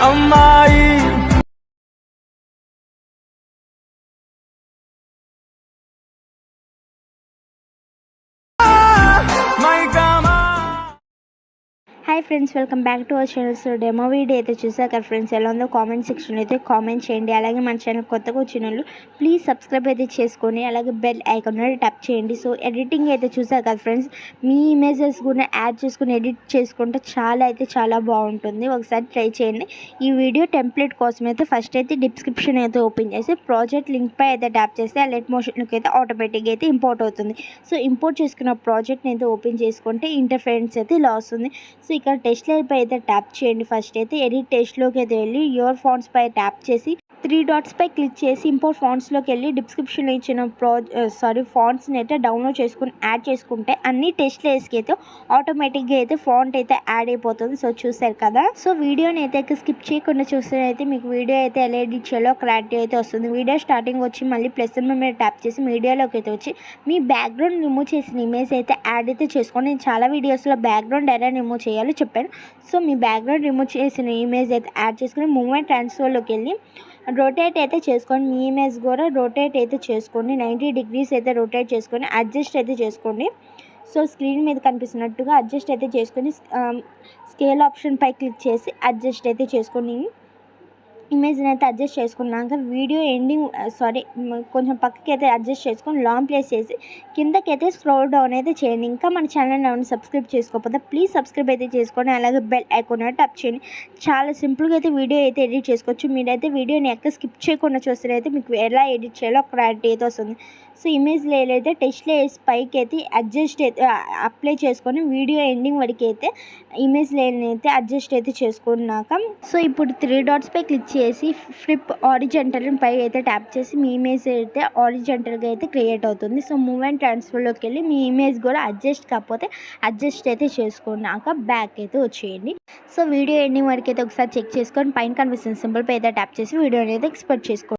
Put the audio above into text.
అమ్మాయి hi friends, welcome back to our channel. So demo video అయితే చూసాక friends ఎలా ఉందో కామెంట్ సెక్షన్ అయితే కామెంట్ చేయండి. అలాగే మన ఛానల్ కొత్తగా వచ్చిన వాళ్ళు ప్లీజ్ సబ్స్క్రైబ్ అయితే చేసుకొని అలాగే బెల్ ఐకాన్ అనేది ట్యాప్ చేయండి. సో ఎడిటింగ్ అయితే చూసాక ఫ్రెండ్స్ మీ ఇమేజెస్ కూడా యాడ్ చేసుకుని ఎడిట్ చేసుకుంటే చాలా బాగుంటుంది. ఒకసారి ట్రై చేయండి. ఈ వీడియో టెంప్లెట్ కోసం అయితే ఫస్ట్ అయితే డిస్క్రిప్షన్ అయితే ఓపెన్ చేసి ప్రాజెక్ట్ లింక్ పై అయితే ట్యాప్ చేస్తే ఆ లెట్ మోషన్కి అయితే ఆటోమేటిక్గా అయితే ఇంపోర్ట్ అవుతుంది. సో ఇంపోర్ట్ చేసుకున్న ప్రాజెక్ట్ని అయితే ఓపెన్ చేసుకుంటే ఇంటర్ఫరెన్స్ అయితే ఇలా వస్తుంది. సో ఇక్కడ టెస్ట్ లేయర్ పై అయితే ట్యాప్ చేయండి. ఫస్ట్ అయితే ఎడిట్ టెస్ట్లోకి అయితే వెళ్ళి యువర్ ఫాంట్స్ పై ట్యాప్ చేసి 3 డాట్స్ పై క్లిక్ చేసి ఇంపోర్ట్ ఫాంట్స్లోకి వెళ్ళి డిస్క్రిప్షన్లో ఇచ్చిన ఫాంట్స్ని అయితే డౌన్లోడ్ చేసుకుని యాడ్ చేసుకుంటే అన్ని టెస్ట్ లేయర్స్కి అయితే ఆటోమేటిక్గా అయితే ఫాంట్ అయితే యాడ్ అయిపోతుంది. సో చూసారు కదా. సో వీడియోని అయితే స్కిప్ చేయకుండా చూస్తే అయితే మీకు వీడియో అయితే ఎలా ఎడిట్ చేయాలో క్లారిటీ అయితే వస్తుంది. వీడియో స్టార్టింగ్ వచ్చి మళ్ళీ ప్లస్ మీద ట్యాప్ చేసి మీడియాలోకి అయితే వచ్చి మీ బ్యాక్గ్రౌండ్ రిమూవ్ చేసిన ఇమేజ్ అయితే యాడ్ అయితే చేసుకోండి. నేను చాలా వీడియోస్లో బ్యాక్గ్రౌండ్ ఎలా రిమూవ్ చేయాలో చెప్పాను. సో మీ బ్యాక్గ్రౌండ్ రిమూవ్ చేసిన ఇమేజ్ అయితే యాడ్ చేసుకుని మూవ్మెంట్ ట్రాన్స్ఫర్లోకి వెళ్ళి రొటేట్ అయితే చేసుకోండి. మీ ఇమేజ్ కూడా రొటేట్ అయితే చేసుకోండి. 90 డిగ్రీస్ అయితే రొటేట్ చేసుకొని అడ్జస్ట్ అయితే చేసుకోండి. సో స్క్రీన్ మీద కనిపిస్తున్నట్టుగా అడ్జస్ట్ అయితే చేసుకొని స్కేల్ ఆప్షన్ పై క్లిక్ చేసి అడ్జస్ట్ అయితే చేసుకోండి. ఇమేజ్ని అయితే అడ్జస్ట్ చేసుకున్నాక వీడియో ఎండింగ్ కొంచెం పక్కకి అయితే అడ్జస్ట్ చేసుకొని లాంగ్ ప్లేస్ చేసి కిందకైతే స్క్రోల్ డౌన్ అయితే చేయండి. ఇంకా మన ఛానల్ ఏమైనా సబ్స్క్రైబ్ చేసుకోకపోతే ప్లీజ్ సబ్స్క్రైబ్ అయితే చేసుకోండి. అలాగే బెల్ ఐకాన్ టచ్ చేయండి. చాలా సింపుల్గా అయితే వీడియో అయితే ఎడిట్ చేసుకోవచ్చు. మీరైతే వీడియోని ఎక్కడ స్కిప్ చేయకుండా చూస్తే అయితే మీకు ఎలా ఎడిట్ చేయాలో క్లారిటీ అయితే వస్తుంది. సో ఇమేజ్లో ఏదైతే టెస్ట్ లేయర్స్ పైకి అయితే అడ్జస్ట్ అయితే అప్లై చేసుకొని వీడియో ఎండింగ్ వరకు అయితే ఇమేజ్ లేయర్ని అయితే అడ్జస్ట్ అయితే చేసుకున్నాక సో ఇప్పుడు 3 డాట్స్ పై క్లిక్ చేసి ఫ్లిప్ ఆరిజెంటల్ పై అయితే ట్యాప్ చేసి మీ ఇమేజ్ అయితే ఆరిజెంటల్గా అయితే క్రియేట్ అవుతుంది. సో మూవ్ అండ్ ట్రాన్స్ఫర్లోకి వెళ్ళి మీ ఇమేజ్ కూడా అడ్జస్ట్ కాకపోతే అడ్జస్ట్ అయితే చేసుకున్నాక బ్యాక్ అయితే వచ్చేయండి. సో వీడియో ఎండింగ్ వరకు అయితే ఒకసారి చెక్ చేసుకొని పైన కనిపిస్తున్న సింబల్ పై అయితే ట్యాప్ చేసి వీడియోని అయితే ఎక్స్పోర్ట్ చేసుకోండి.